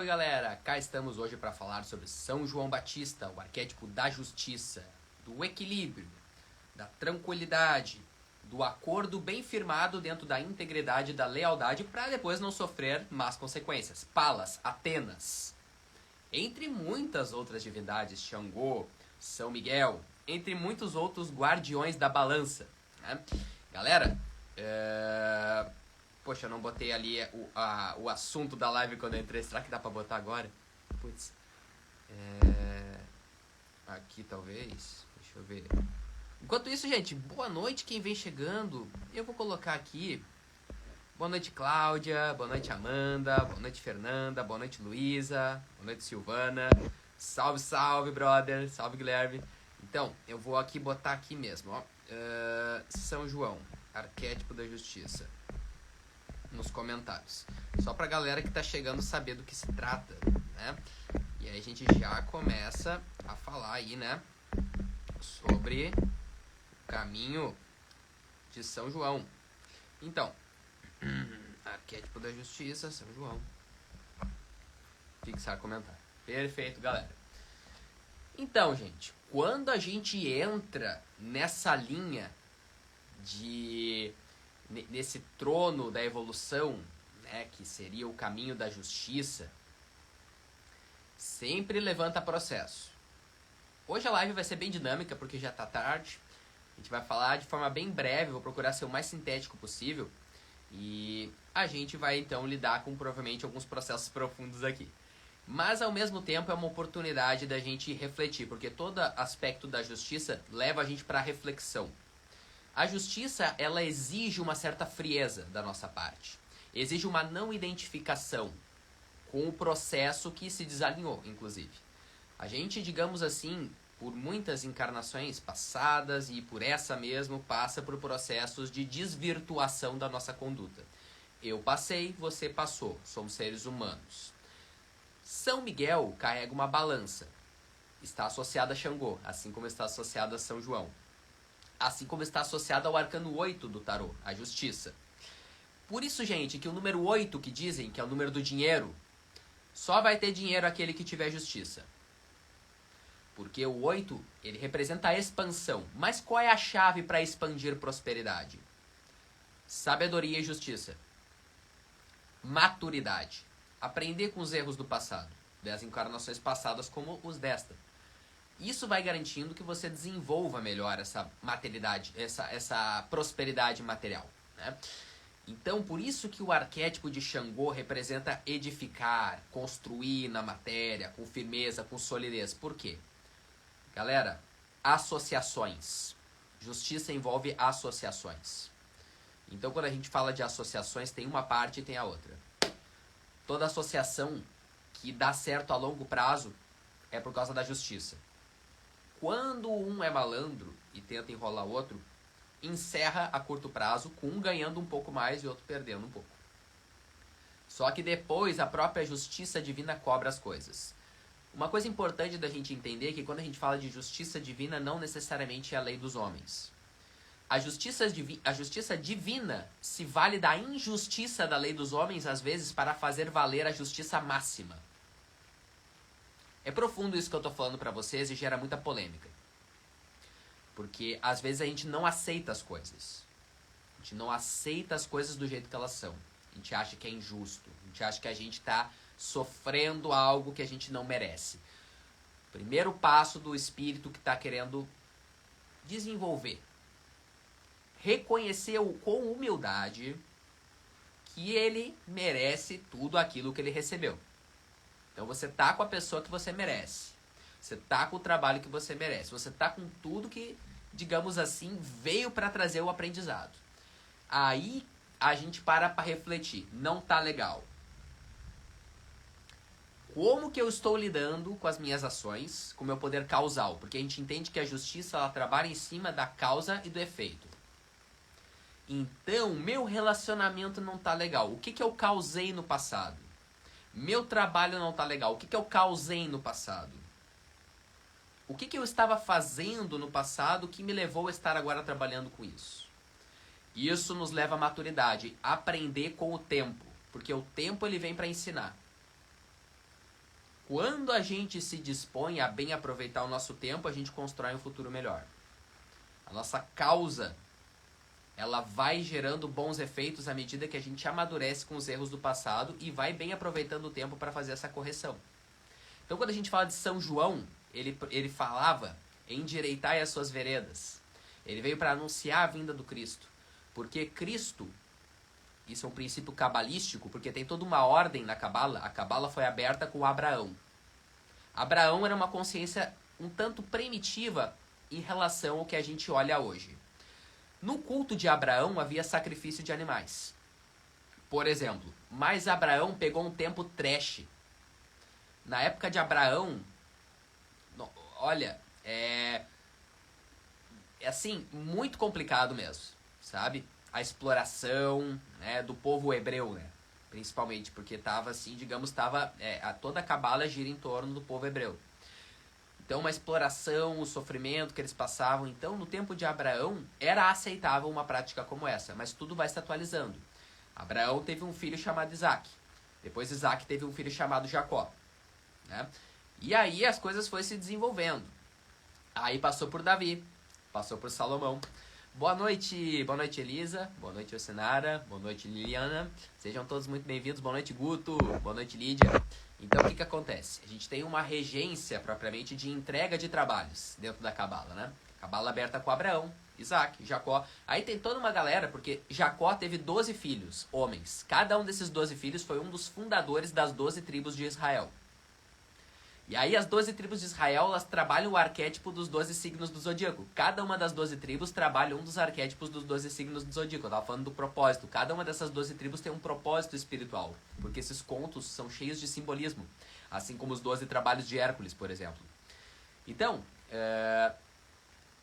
Salve galera! Cá estamos hoje para falar sobre São João Batista, o arquétipo da justiça, do equilíbrio, da tranquilidade, do acordo bem firmado dentro da integridade e da lealdade para depois não sofrer más consequências. Palas, Atenas. Entre muitas outras divindades, Xangô, São Miguel, entre muitos outros guardiões da balança. Né? Galera, Poxa, eu não botei ali o assunto da live quando eu entrei. Será que dá pra botar agora? Putz. Aqui talvez. Deixa eu ver. Enquanto isso, gente, boa noite quem vem chegando. Eu vou colocar aqui. Boa noite, Cláudia. Boa noite, Amanda. Boa noite, Fernanda. Boa noite, Luísa. Boa noite, Silvana. Salve, salve, brother. Salve, Guilherme. Então, eu vou aqui botar aqui mesmo, ó. São João, arquétipo da justiça. Nos comentários. Só pra galera que tá chegando saber do que se trata, né? E aí a gente já começa a falar aí, né? Sobre o caminho de São João. Então, arquétipo da justiça, São João. Fixar comentário. Perfeito, galera. Então, gente, quando a gente entra nessa linha nesse trono da evolução, né, que seria o caminho da justiça, sempre levanta processo. Hoje a live vai ser bem dinâmica porque já tá tarde. A gente vai falar de forma bem breve, vou procurar ser o mais sintético possível. E a gente vai então lidar com provavelmente alguns processos profundos aqui. Mas ao mesmo tempo é uma oportunidade da gente refletir, porque todo aspecto da justiça leva a gente para reflexão. A justiça, ela exige uma certa frieza da nossa parte. Exige uma não identificação com o processo que se desalinhou, inclusive. A gente, digamos assim, por muitas encarnações passadas e por essa mesmo, passa por processos de desvirtuação da nossa conduta. Eu passei, você passou. Somos seres humanos. São Miguel carrega uma balança. Está associada a Xangô, assim como está associada a São João. Assim como está associado ao arcano 8 do tarô, a justiça. Por isso, gente, que o número 8, que dizem que é o número do dinheiro, só vai ter dinheiro aquele que tiver justiça. Porque o 8, ele representa a expansão. Mas qual é a chave para expandir prosperidade? Sabedoria e justiça. Maturidade. Aprender com os erros do passado, das encarnações passadas como os desta. Isso vai garantindo que você desenvolva melhor essa materialidade, essa prosperidade material, né? Então, por isso que o arquétipo de Xangô representa edificar, construir na matéria, com firmeza, com solidez. Por quê? Galera, associações. Justiça envolve associações. Então, quando a gente fala de associações, tem uma parte e tem a outra. Toda associação que dá certo a longo prazo é por causa da justiça. Quando um é malandro e tenta enrolar o outro, encerra a curto prazo, com um ganhando um pouco mais e o outro perdendo um pouco. Só que depois a própria justiça divina cobra as coisas. Uma coisa importante da gente entender é que quando a gente fala de justiça divina, não necessariamente é a lei dos homens. A justiça divina se vale da injustiça da lei dos homens, às vezes, para fazer valer a justiça máxima. É profundo isso que eu tô falando pra vocês e gera muita polêmica. Porque às vezes a gente não aceita as coisas. A gente não aceita as coisas do jeito que elas são. A gente acha que é injusto. A gente acha que a gente tá sofrendo algo que a gente não merece. Primeiro passo do espírito que tá querendo desenvolver. Reconhecer com humildade que ele merece tudo aquilo que ele recebeu. Então você tá com a pessoa que você merece. Você tá com o trabalho que você merece. Você tá com tudo que, digamos assim, veio para trazer o aprendizado. Aí a gente para refletir. Não tá legal. Como que eu estou lidando com as minhas ações, com o meu poder causal? Porque a gente entende que a justiça ela trabalha em cima da causa e do efeito. Então, meu relacionamento não tá legal. O que que eu causei no passado? Meu trabalho não tá legal. O que que eu causei no passado? O que que eu estava fazendo no passado que me levou a estar agora trabalhando com isso? Isso nos leva à maturidade. Aprender com o tempo. Porque o tempo ele vem para ensinar. Quando a gente se dispõe a bem aproveitar o nosso tempo, a gente constrói um futuro melhor. A nossa causa, ela vai gerando bons efeitos à medida que a gente amadurece com os erros do passado e vai bem aproveitando o tempo para fazer essa correção. Então, quando a gente fala de São João, ele falava: endireitai as suas veredas. Ele veio para anunciar a vinda do Cristo. Porque Cristo, isso é um princípio cabalístico, porque tem toda uma ordem na Cabala. A Cabala foi aberta com Abraão. Abraão era uma consciência um tanto primitiva em relação ao que a gente olha hoje. No culto de Abraão havia sacrifício de animais. Por exemplo, mas Abraão pegou um tempo trash. Na época de Abraão, olha, é assim, muito complicado mesmo, sabe? A exploração, né, do povo hebreu, né? Principalmente, porque estava assim, digamos, toda a Cabala gira em torno do povo hebreu. Então, uma exploração, o sofrimento que eles passavam. Então, no tempo de Abraão, era aceitável uma prática como essa, mas tudo vai se atualizando. Abraão teve um filho chamado Isaac. Depois Isaac teve um filho chamado Jacó. Né? E aí as coisas foram se desenvolvendo. Aí passou por Davi, passou por Salomão. Boa noite Elisa, boa noite Ocenara, boa noite Liliana. Sejam todos muito bem-vindos, boa noite Guto, boa noite Lídia. Então o que acontece? A gente tem uma regência propriamente de entrega de trabalhos dentro da Cabala, né? Cabala aberta com Abraão, Isaac, Jacó. Aí tem toda uma galera, porque Jacó teve 12 filhos, homens. Cada um desses 12 filhos foi um dos fundadores das 12 tribos de Israel. E aí as 12 tribos de Israel, elas trabalham o arquétipo dos 12 signos do zodíaco. Cada uma das 12 tribos trabalha um dos arquétipos dos 12 signos do zodíaco. Eu tava falando do propósito. Cada uma dessas 12 tribos tem um propósito espiritual. Porque esses contos são cheios de simbolismo. Assim como os 12 trabalhos de Hércules, por exemplo. Então,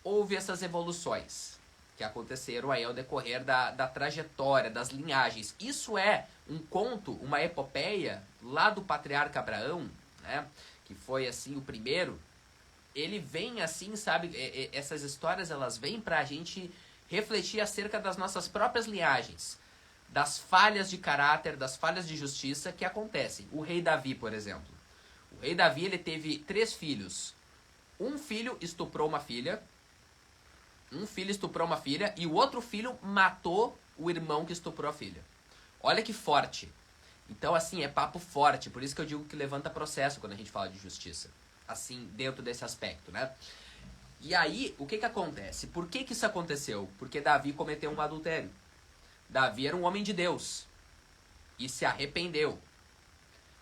houve essas evoluções que aconteceram aí ao decorrer da trajetória, das linhagens. Isso é um conto, uma epopeia lá do patriarca Abraão, né? Que foi assim o primeiro. Ele vem assim, sabe, essas histórias elas vêm pra gente refletir acerca das nossas próprias linhagens, das falhas de caráter, das falhas de justiça que acontecem. O rei Davi, por exemplo. O rei Davi, ele teve 3 filhos. Um filho estuprou uma filha, e o outro filho matou o irmão que estuprou a filha. Olha que forte. Então, assim, é papo forte. Por isso que eu digo que levanta processo quando a gente fala de justiça. Assim, dentro desse aspecto, né? E aí, o que acontece? Por que isso aconteceu? Porque Davi cometeu um adultério. Davi era um homem de Deus. E se arrependeu.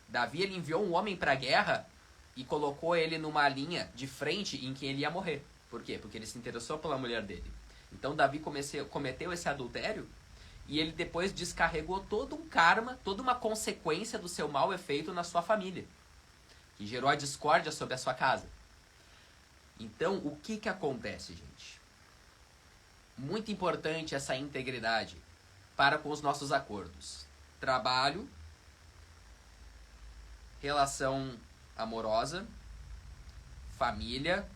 Davi, ele enviou um homem para a guerra e colocou ele numa linha de frente em que ele ia morrer. Por quê? Porque ele se interessou pela mulher dele. Então, Davi cometeu esse adultério. E ele depois descarregou todo um karma, toda uma consequência do seu mau efeito na sua família. Que gerou a discórdia sobre a sua casa. Então, o que acontece, gente? Muito importante essa integridade para com os nossos acordos. Trabalho, relação amorosa, família,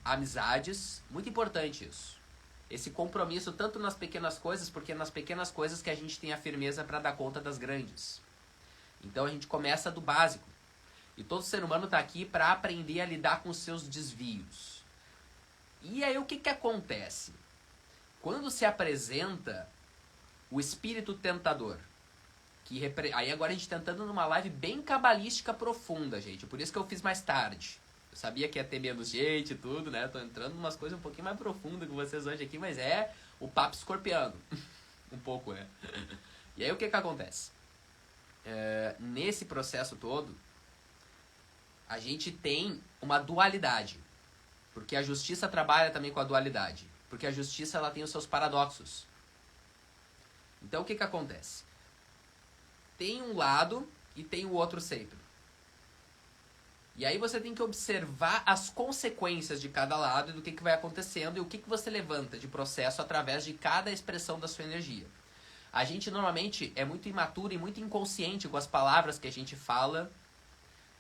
amizades. Muito importante isso. Esse compromisso tanto nas pequenas coisas, porque é nas pequenas coisas que a gente tem a firmeza para dar conta das grandes. Então a gente começa do básico. E todo ser humano está aqui para aprender a lidar com os seus desvios. E aí o que acontece? Quando se apresenta o espírito tentador, aí agora a gente está entrando numa live bem cabalística profunda, gente. Por isso que eu fiz mais tarde. Eu sabia que ia ter menos gente e tudo, né? Tô entrando em umas coisas um pouquinho mais profundas com vocês hoje aqui, mas é o papo escorpiano. Um pouco, é. E aí o que acontece? Nesse processo todo, a gente tem uma dualidade. Porque a justiça trabalha também com a dualidade. Porque a justiça ela tem os seus paradoxos. Então o que acontece? Tem um lado e tem o outro sempre. E aí você tem que observar as consequências de cada lado e do que vai acontecendo e o que você levanta de processo através de cada expressão da sua energia. A gente normalmente é muito imaturo e muito inconsciente com as palavras que a gente fala,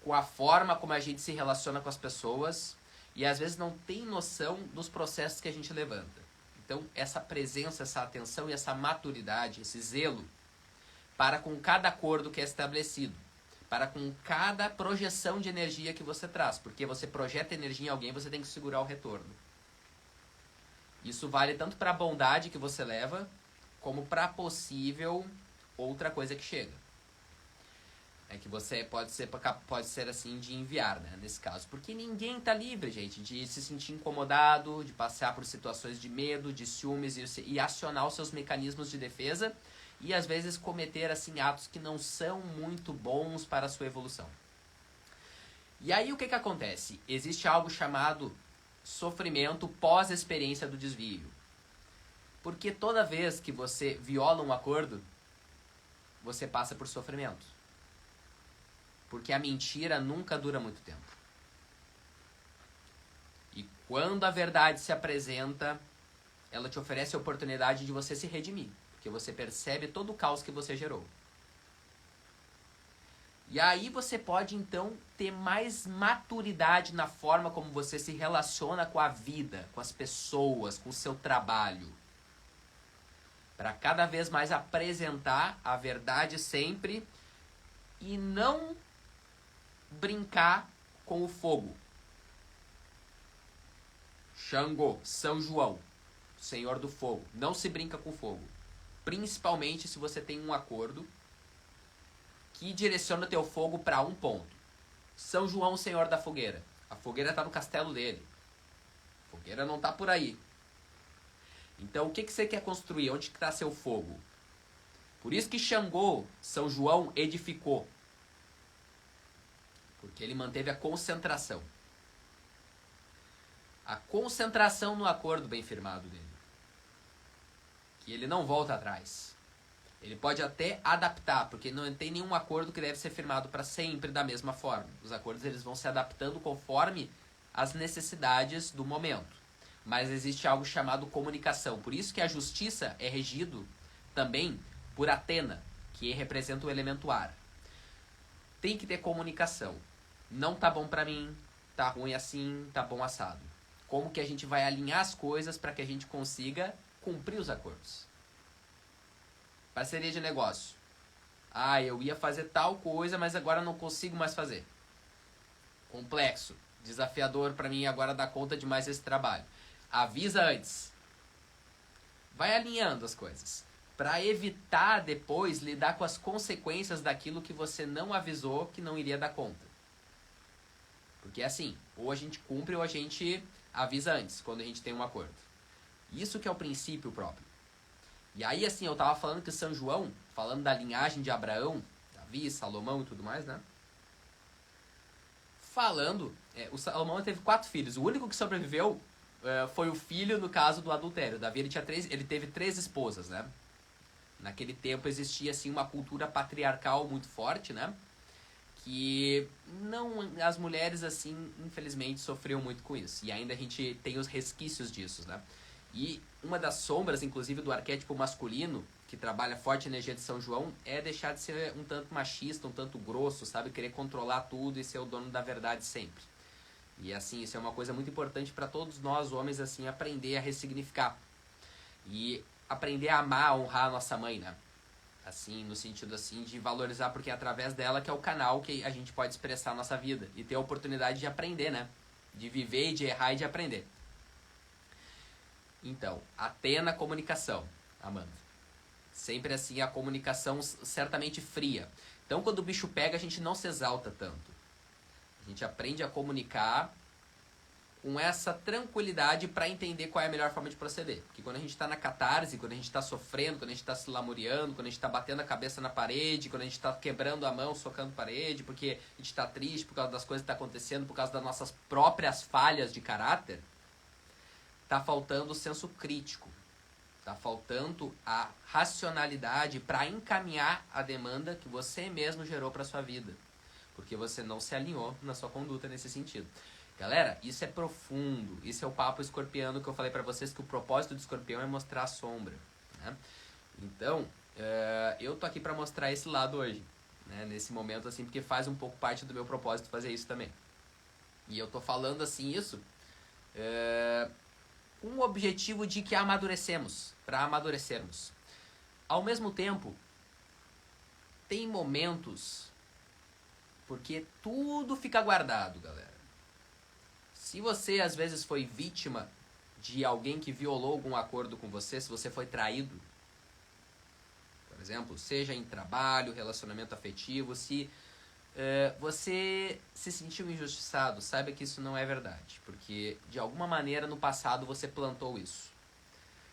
com a forma como a gente se relaciona com as pessoas e às vezes não tem noção dos processos que a gente levanta. Então essa presença, essa atenção e essa maturidade, esse zelo para com cada acordo que é estabelecido. para com cada projeção de energia que você traz. Porque você projeta energia em alguém, você tem que segurar o retorno. Isso vale tanto para a bondade que você leva, como para a possível outra coisa que chega. É que você pode ser assim de enviar, né, nesse caso. Porque ninguém tá livre, gente, de se sentir incomodado, de passar por situações de medo, de ciúmes e acionar os seus mecanismos de defesa e às vezes cometer assim atos que não são muito bons para a sua evolução. E aí o que acontece? Existe algo chamado sofrimento pós-experiência do desvio. Porque toda vez que você viola um acordo, você passa por sofrimento. Porque a mentira nunca dura muito tempo. E quando a verdade se apresenta, ela te oferece a oportunidade de você se redimir. Porque você percebe todo o caos que você gerou. E aí você pode, então, ter mais maturidade na forma como você se relaciona com a vida, com as pessoas, com o seu trabalho. Para cada vez mais apresentar a verdade sempre e não brincar com o fogo. Xangô, São João, Senhor do Fogo. Não se brinca com fogo. Principalmente se você tem um acordo que direciona o teu fogo para um ponto. São João, Senhor da Fogueira. A fogueira está no castelo dele. A fogueira não está por aí. Então o que você quer construir? Onde está seu fogo? Por isso que Xangô, São João, edificou. Porque ele manteve a concentração. A concentração no acordo bem firmado dele. Que ele não volta atrás. Ele pode até adaptar, porque não tem nenhum acordo que deve ser firmado para sempre da mesma forma. Os acordos eles vão se adaptando conforme as necessidades do momento. Mas existe algo chamado comunicação. Por isso que a justiça é regido também por Atena, que representa o elemento ar. Tem que ter comunicação. Não tá bom pra mim, tá ruim assim, tá bom assado. Como que a gente vai alinhar as coisas para que a gente consiga cumprir os acordos? Parceria de negócio. Ah, eu ia fazer tal coisa, mas agora não consigo mais fazer. Complexo, desafiador para mim agora dar conta de mais esse trabalho. Avisa antes. Vai alinhando as coisas. Para evitar depois lidar com as consequências daquilo que você não avisou que não iria dar conta. Porque é assim, ou a gente cumpre ou a gente avisa antes, quando a gente tem um acordo. Isso que é o princípio próprio. E aí assim, eu tava falando que São João, falando da linhagem de Abraão, Davi, Salomão e tudo mais, né? Falando, o Salomão teve 4 filhos. O único que sobreviveu foi o filho, no caso do adultério. Davi ele teve 3 esposas, né? Naquele tempo existia assim uma cultura patriarcal muito forte, né? Que não, as mulheres assim, infelizmente, sofriam muito com isso. E ainda a gente tem os resquícios disso, né? E uma das sombras, inclusive, do arquétipo masculino, que trabalha forte a energia de São João, é deixar de ser um tanto machista, um tanto grosso, sabe? Querer controlar tudo e ser o dono da verdade sempre. E assim, isso é uma coisa muito importante para todos nós, homens, assim, aprender a ressignificar. E aprender a amar, a honrar a nossa mãe, né? Assim, no sentido assim de valorizar, porque é através dela que é o canal que a gente pode expressar a nossa vida e ter a oportunidade de aprender, né? De viver, de errar e de aprender. Então, Atena, comunicação, Amanda. Sempre assim, a comunicação certamente fria. Então, quando o bicho pega, a gente não se exalta tanto. A gente aprende a comunicar com essa tranquilidade para entender qual é a melhor forma de proceder. Porque quando a gente está na catarse, quando a gente está sofrendo, quando a gente está se lamuriando, quando a gente está batendo a cabeça na parede, quando a gente está quebrando a mão, socando parede, porque a gente está triste por causa das coisas que estão acontecendo, por causa das nossas próprias falhas de caráter, está faltando o senso crítico. Está faltando a racionalidade para encaminhar a demanda que você mesmo gerou para sua vida. Porque você não se alinhou na sua conduta nesse sentido. Galera, isso é profundo. Isso é o papo escorpiano que eu falei pra vocês, que o propósito do escorpião é mostrar a sombra, né? Então, eu tô aqui pra mostrar esse lado hoje, né? Nesse momento, assim, porque faz um pouco parte do meu propósito fazer isso também. E eu tô falando, assim, isso com o objetivo de que amadurecemos, pra amadurecermos. Ao mesmo tempo, tem momentos Porque tudo fica guardado, galera. Se você às vezes foi vítima de alguém que violou algum acordo com você, se você foi traído, por exemplo, seja em trabalho, relacionamento afetivo, se você se sentiu injustiçado, saiba que isso não é verdade, porque de alguma maneira no passado você plantou isso.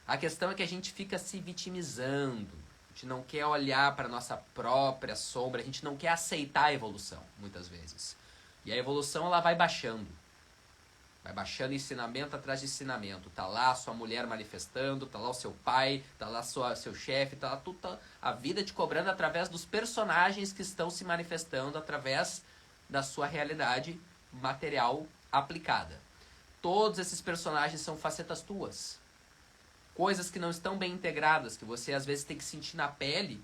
A questão é que a gente fica se vitimizando, a gente não quer olhar para a nossa própria sombra, a gente não quer aceitar a evolução, muitas vezes. E a evolução ela vai baixando. Vai baixando ensinamento atrás de ensinamento. Tá lá a sua mulher manifestando, tá lá o seu pai, tá lá seu chefe, tá lá tudo, a vida te cobrando através dos personagens que estão se manifestando através da sua realidade material aplicada. Todos esses personagens são facetas tuas. Coisas que não estão bem integradas, que você às vezes tem que sentir na pele,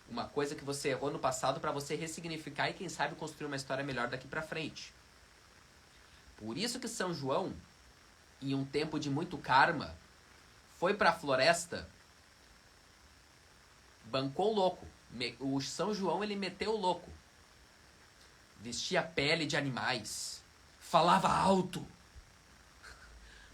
uma coisa que você errou no passado para você ressignificar e quem sabe construir uma história melhor daqui para frente. Por isso que São João, em um tempo de muito karma, foi para a floresta, bancou o louco. O São João ele meteu o louco. Vestia pele de animais, falava alto,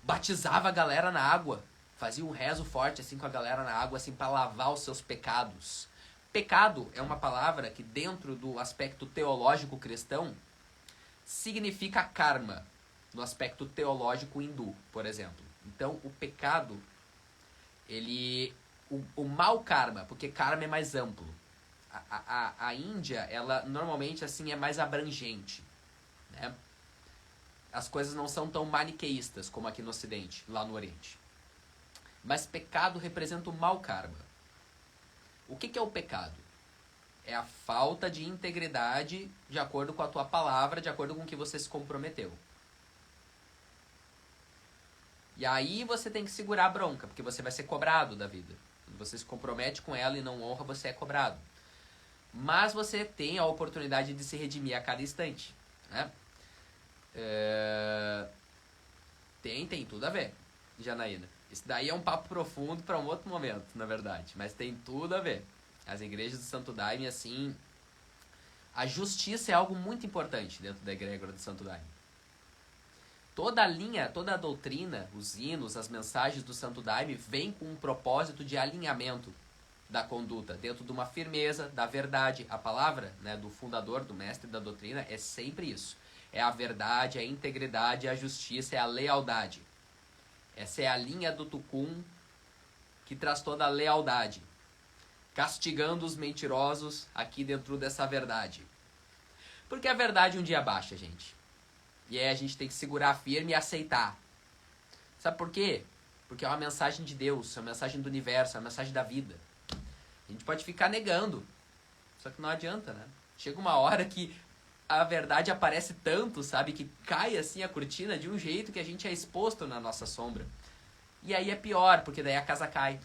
batizava a galera na água, fazia um rezo forte assim com a galera na água assim para lavar os seus pecados. Pecado é uma palavra que dentro do aspecto teológico cristão significa karma. No aspecto teológico hindu, por exemplo. Então, o pecado, o mau karma, porque karma é mais amplo. A Índia, ela normalmente assim é mais abrangente, né? As coisas não são tão maniqueístas como aqui no Ocidente, lá no Oriente. Mas pecado representa o mau karma. O que é o pecado? É a falta de integridade de acordo com a tua palavra, de acordo com o que você se comprometeu. E aí você tem que segurar a bronca, porque você vai ser cobrado da vida. Quando você se compromete com ela e não honra, você é cobrado. Mas você tem a oportunidade de se redimir a cada instante, né? Tem tudo a ver, Janaína. Isso daí é um papo profundo para um outro momento, na verdade. Mas tem tudo a ver. As igrejas do Santo Daime, assim... A justiça é algo muito importante dentro da egrégora do Santo Daime. Toda a linha, toda a doutrina, os hinos, as mensagens do Santo Daime vêm com um propósito de alinhamento da conduta, dentro de uma firmeza, da verdade. A palavra, né, do fundador, do mestre da doutrina é sempre isso. É a verdade, a integridade, a justiça, é a lealdade. Essa é a linha do Tucum que traz toda a lealdade, castigando os mentirosos aqui dentro dessa verdade. Porque a verdade um dia baixa, gente. E aí a gente tem que segurar firme e aceitar. Sabe por quê? Porque é uma mensagem de Deus, é uma mensagem do universo, é uma mensagem da vida. A gente pode ficar negando, só que não adianta, né? Chega uma hora que a verdade aparece tanto, sabe? Que cai assim a cortina de um jeito que a gente é exposto na nossa sombra. E aí é pior, porque daí a casa cai.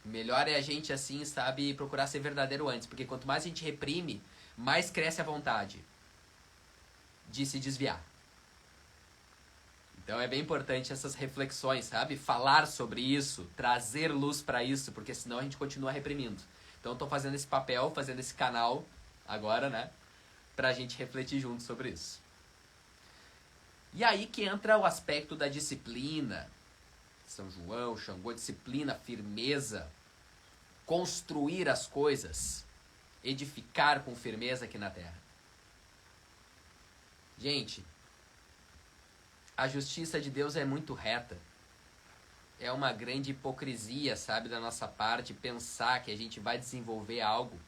Melhor é a gente assim, sabe, procurar ser verdadeiro antes. Porque quanto mais a gente reprime, mais cresce a vontade de se desviar. Então é bem importante essas reflexões, sabe? Falar sobre isso, trazer luz para isso, porque senão a gente continua reprimindo. Então eu tô fazendo esse papel, fazendo esse canal agora, né? Pra gente refletir junto sobre isso. E aí que entra o aspecto da disciplina. São João, Xangô, disciplina, firmeza, construir as coisas, edificar com firmeza aqui na Terra. Gente, a justiça de Deus é muito reta. É uma grande hipocrisia, sabe, da nossa parte, pensar que a gente vai desenvolver algo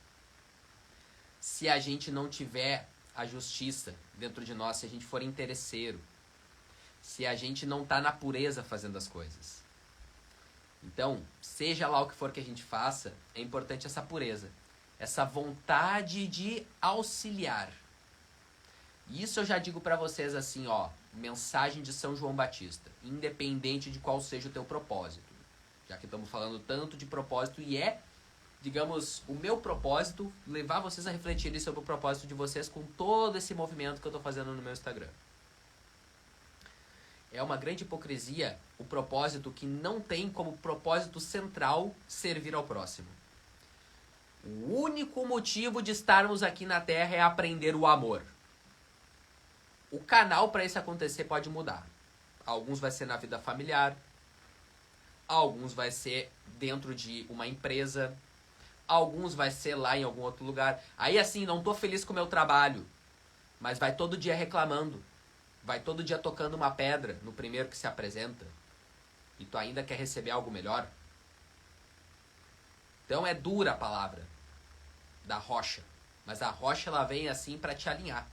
se a gente não tiver a justiça dentro de nós, se a gente for interesseiro, se a gente não está na pureza fazendo as coisas. Então, seja lá o que for que a gente faça, é importante essa pureza, essa vontade de auxiliar. Isso eu já digo para vocês assim, ó, mensagem de São João Batista, independente de qual seja o teu propósito. Já que estamos falando tanto de propósito e digamos, o meu propósito, levar vocês a refletirem sobre o propósito de vocês com todo esse movimento que eu estou fazendo no meu Instagram. É uma grande hipocrisia o propósito que não tem como propósito central servir ao próximo. O único motivo de estarmos aqui na Terra é aprender o amor. O canal para isso acontecer pode mudar. Alguns vai ser na vida familiar, alguns vai ser dentro de uma empresa, alguns vai ser lá em algum outro lugar. Aí assim, não tô feliz com o meu trabalho, mas vai todo dia reclamando, vai todo dia tocando uma pedra no primeiro que se apresenta, e tu ainda quer receber algo melhor. Então é dura a palavra da rocha, mas a rocha ela vem assim para te alinhar.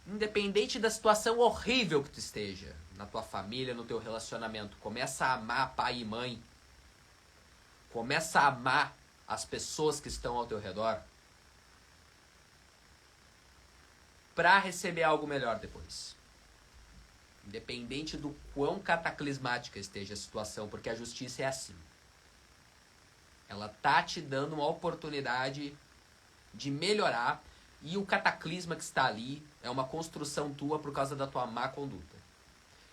Independente da situação horrível que tu esteja, na tua família, no teu relacionamento, começa a amar pai e mãe. Começa a amar as pessoas que estão ao teu redor para receber algo melhor depois. Independente do quão cataclismática esteja a situação, porque a justiça é assim. Ela tá te dando uma oportunidade de melhorar, e o cataclisma que está ali é uma construção tua por causa da tua má conduta.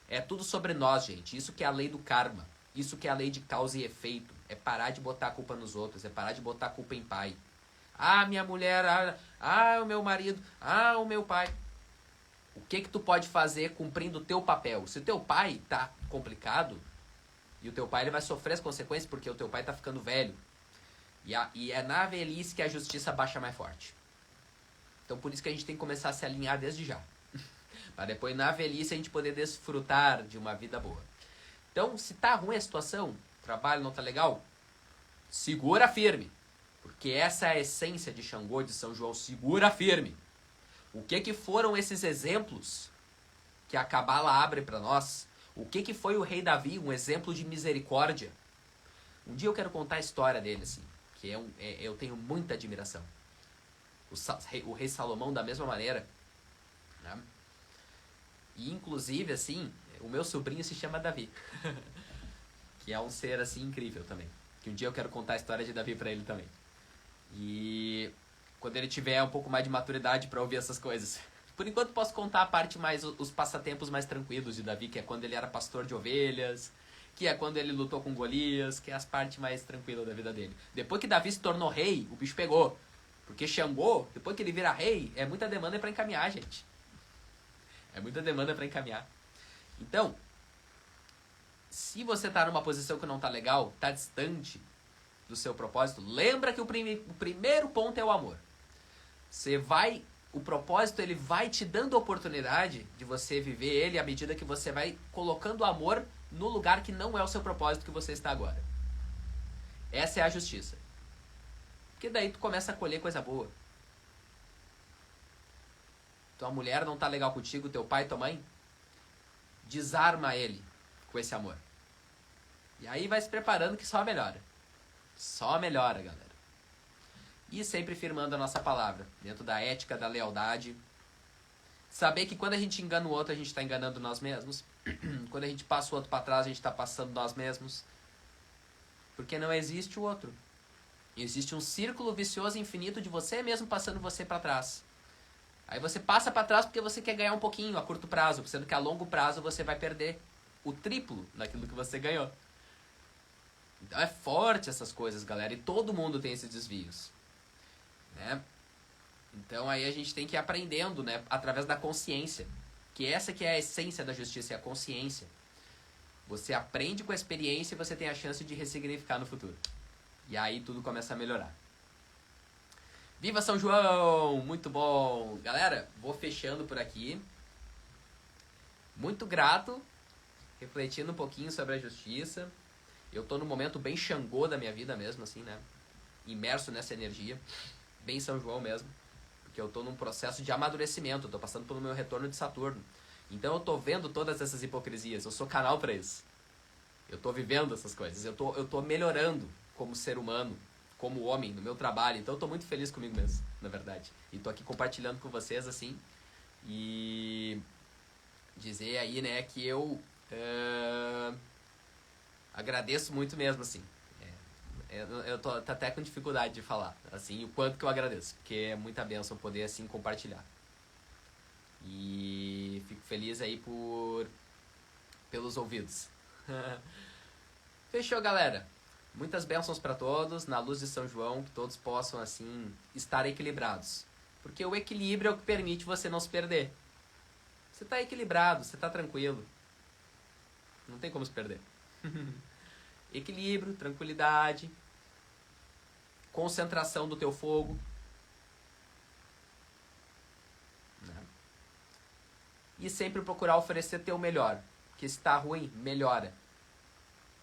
É tudo sobre nós, gente. Isso que é a lei do karma. Isso que é a lei de causa e efeito. É parar de botar a culpa nos outros. É parar de botar a culpa em pai. Ah, minha mulher. O meu marido. Ah, o meu pai. O que tu pode fazer cumprindo o teu papel? Se o teu pai tá complicado, e o teu pai ele vai sofrer as consequências porque o teu pai tá ficando velho. E é na velhice que a justiça baixa mais forte. Então por isso que a gente tem que começar a se alinhar desde já. Para depois na velhice a gente poder desfrutar de uma vida boa. Então se tá ruim a situação, o trabalho não tá legal, segura firme. Porque essa é a essência de Xangô, de São João, segura firme. O que foram esses exemplos que a Cabala abre para nós? O que foi o rei Davi, um exemplo de misericórdia? Um dia eu quero contar a história dele, assim, que eu tenho muita admiração. O rei Salomão da mesma maneira, né? E inclusive, assim, o meu sobrinho se chama Davi. Que é um ser, assim, incrível também. Que um dia eu quero contar a história de Davi para ele também. E quando ele tiver um pouco mais de maturidade para ouvir essas coisas. Por enquanto posso contar a parte mais, os passatempos mais tranquilos de Davi, que é quando ele era pastor de ovelhas, que é quando ele lutou com Golias, que é as partes mais tranquilas da vida dele. Depois que Davi se tornou rei, o bicho pegou. Porque Xangô, depois que ele vira rei, é muita demanda para encaminhar, gente. É muita demanda para encaminhar. Então, se você tá numa posição que não tá legal, tá distante do seu propósito, lembra que o primeiro ponto é o amor. O propósito ele vai te dando a oportunidade de você viver ele à medida que você vai colocando o amor no lugar que não é o seu propósito que você está agora. Essa é a justiça. Porque daí tu começa a colher coisa boa. Tua mulher não tá legal contigo, teu pai, tua mãe, desarma ele com esse amor. E aí vai se preparando que só melhora. Só melhora, galera. E sempre firmando a nossa palavra, dentro da ética, da lealdade. Saber que quando a gente engana o outro, a gente está enganando nós mesmos. Quando a gente passa o outro para trás, a gente está passando nós mesmos. Porque não existe o outro. Existe um círculo vicioso infinito de você mesmo passando você para trás. Aí você passa para trás porque você quer ganhar um pouquinho a curto prazo, sendo que a longo prazo você vai perder o triplo daquilo que você ganhou. Então é forte essas coisas, galera, e todo mundo tem esses desvios, né? Então aí a gente tem que ir aprendendo, né, através da consciência, que essa que é a essência da justiça, é a consciência. Você aprende com a experiência e você tem a chance de ressignificar no futuro. E aí tudo começa a melhorar. Viva São João! Muito bom! Galera, vou fechando por aqui. Muito grato, refletindo um pouquinho sobre a justiça. Eu tô num momento bem Xangô da minha vida mesmo, assim, né? Imerso nessa energia. Bem São João mesmo. Porque eu tô num processo de amadurecimento. Eu tô passando pelo meu retorno de Saturno. Então eu tô vendo todas essas hipocrisias. Eu sou canal pra isso. Eu tô vivendo essas coisas. Eu tô melhorando como ser humano, como homem, no meu trabalho. Então eu tô muito feliz comigo mesmo, na verdade. E tô aqui compartilhando com vocês, assim. E dizer aí, né, que eu agradeço muito mesmo, assim. Eu tô até com dificuldade de falar, assim, o quanto que eu agradeço. Porque é muita bênção poder, assim, compartilhar. E fico feliz aí pelos ouvidos. Fechou, galera. Muitas bênçãos para todos, na luz de São João, que todos possam, assim, estar equilibrados. Porque o equilíbrio é o que permite você não se perder. Você está equilibrado, você está tranquilo. Não tem como se perder. Equilíbrio, tranquilidade, concentração do teu fogo. Né? E sempre procurar oferecer teu melhor. Porque se está ruim, melhora.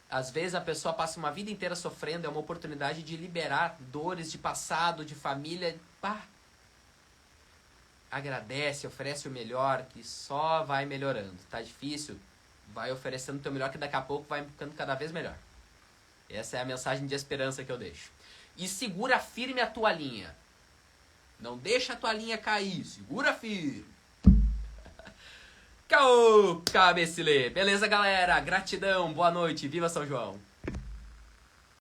Às vezes a pessoa passa uma vida inteira sofrendo, é uma oportunidade de liberar dores de passado, de família. Pá. Agradece, oferece o melhor, que só vai melhorando. Tá difícil? Vai oferecendo o teu melhor, que daqui a pouco vai ficando cada vez melhor. Essa é a mensagem de esperança que eu deixo. E segura firme a tua linha. Não deixa a tua linha cair, segura firme. Caô, cabecilê. Beleza, galera? Gratidão, boa noite, viva São João.